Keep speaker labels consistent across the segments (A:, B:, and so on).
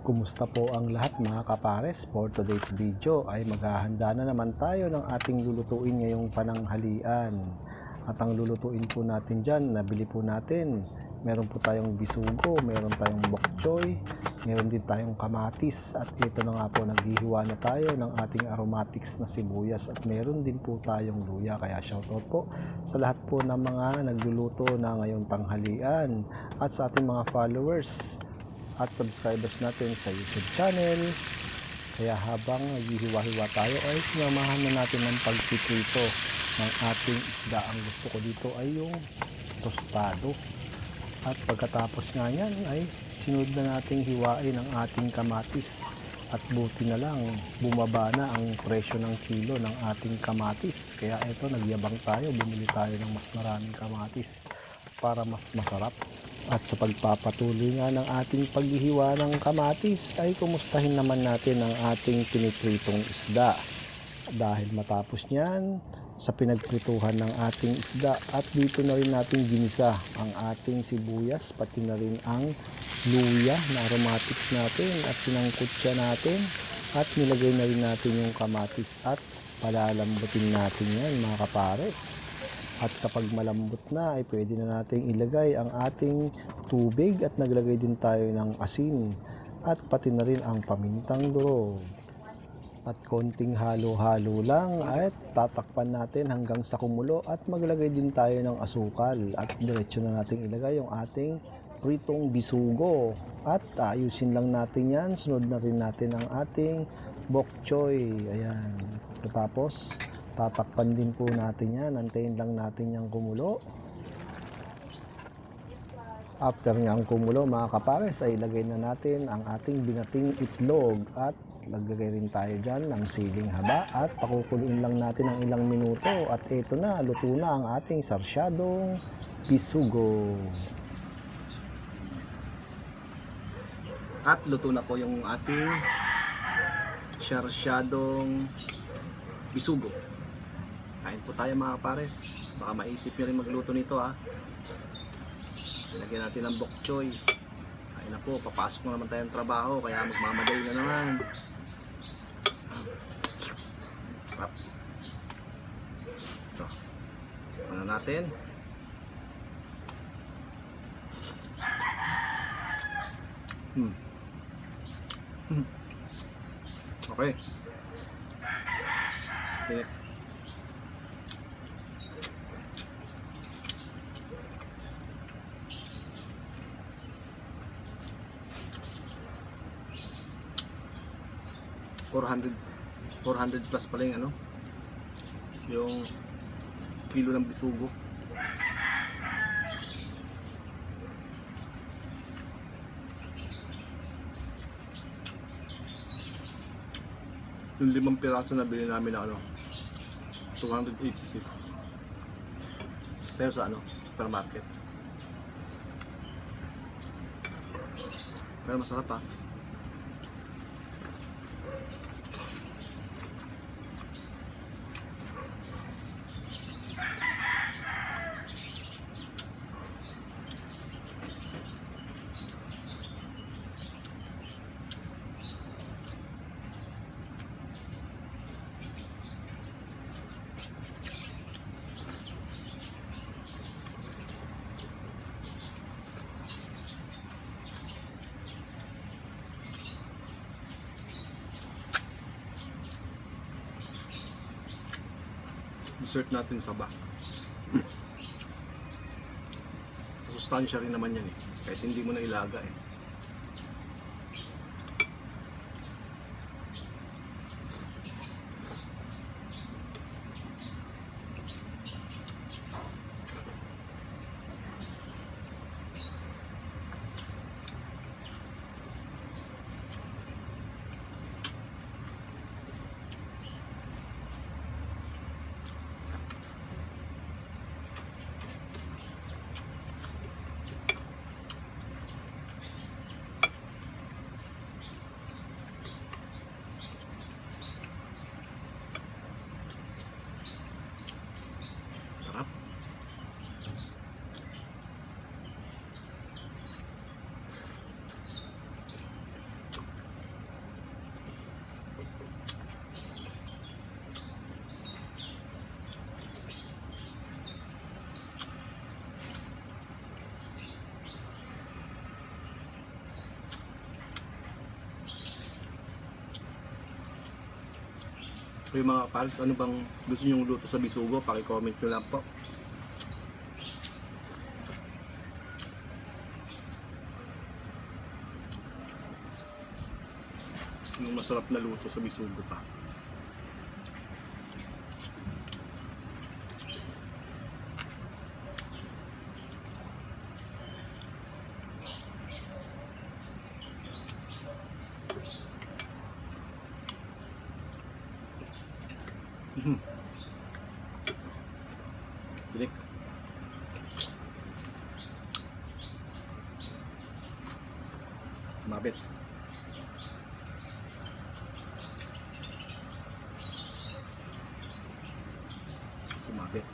A: Kumusta po ang lahat mga kapares? For today's video ay maghahanda na naman tayo ng ating lulutuin ngayong pananghalian. At ang lulutuin po natin dyan, nabili po natin. Meron po tayong bisugo, meron tayong bok choy, meron din tayong kamatis. At ito na nga po, naghihiwa na tayo ng ating aromatics na sibuyas. At meron din po tayong luya. Kaya shoutout po sa lahat po ng mga nagluluto na ngayong tanghalian. At sa ating mga followers at subscribers natin sa YouTube channel. Kaya habang naghihiwa-hiwa tayo ay sinamahan na natin ng pagpiprito ng ating isda. Ang gusto ko dito ay yung tostado. At pagkatapos nga yan ay sinunod na nating hiwain ang ating kamatis. At buti na lang bumaba na ang presyo ng kilo ng ating kamatis. Kaya ito, nagyabang tayo, bumili tayo ng mas maraming kamatis para mas masarap. At sa pagpapatuloy nga ng ating paghihiwa ng kamatis ay kumustahin naman natin ang ating pinipritong isda. Dahil matapos niyan sa pinagprituhan ng ating isda at dito na rin natin ginisa ang ating sibuyas pati na rin ang luya na aromatics natin at sinangkot siya natin at nilagay na rin natin yung kamatis at palalambutin natin yan mga kapares. At kapag malambot na ay pwede na nating ilagay ang ating tubig at naglagay din tayo ng asin at pati na rin ang pamintang durog. At konting halo-halo lang at tatakpan natin hanggang sa kumulo at maglagay din tayo ng asukal at diretso na nating ilagay yung ating pritong bisugo at ayusin lang natin yan. Sunod na rin natin ang ating bok choy. Ayan. Tapos tatakpan din po natin yan. Antayin lang natin yung kumulo. After niyang kumulo mga kapares ay ilagay na natin ang ating binating itlog at maglagay rin tayo dyan ng siling haba at pakukuluin lang natin ng ilang minuto at ito na, luto na ang ating sarsyadong bisugo.
B: At luto na po yung ating sarsyadong bisugo. Kain po tayo mga kapares. Baka maisip nyo rin magluto nito ha. Lagyan natin ng bok choy. Kain na po, papasok na naman tayong trabaho kaya magmamadali na naman. Sarap. Ito. Ano natin? Okay. Tinik. $400 plus pala yung ano, yung kilo ng bisugo. Yung 5 piraso na bili namin na ano, 286. Pero sa ano, supermarket. Pero masarap ha. Dessert natin saba. Sustansya rin naman yan eh. Kahit hindi mo na ilaga eh. Yung mga kapares, ano bang gusto nyo luto sa bisugo, paki-comment nyo lang po. Yung masarap na luto sa bisugo pa. Tinik. Sumabit. Sumabit.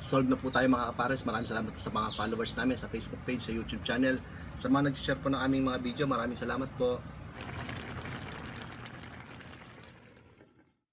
B: Solve na po tayo mga kapares. Maraming salamat po sa mga followers namin sa Facebook page, sa YouTube channel. Sa mga nag-share po ng aming mga video, maraming salamat po.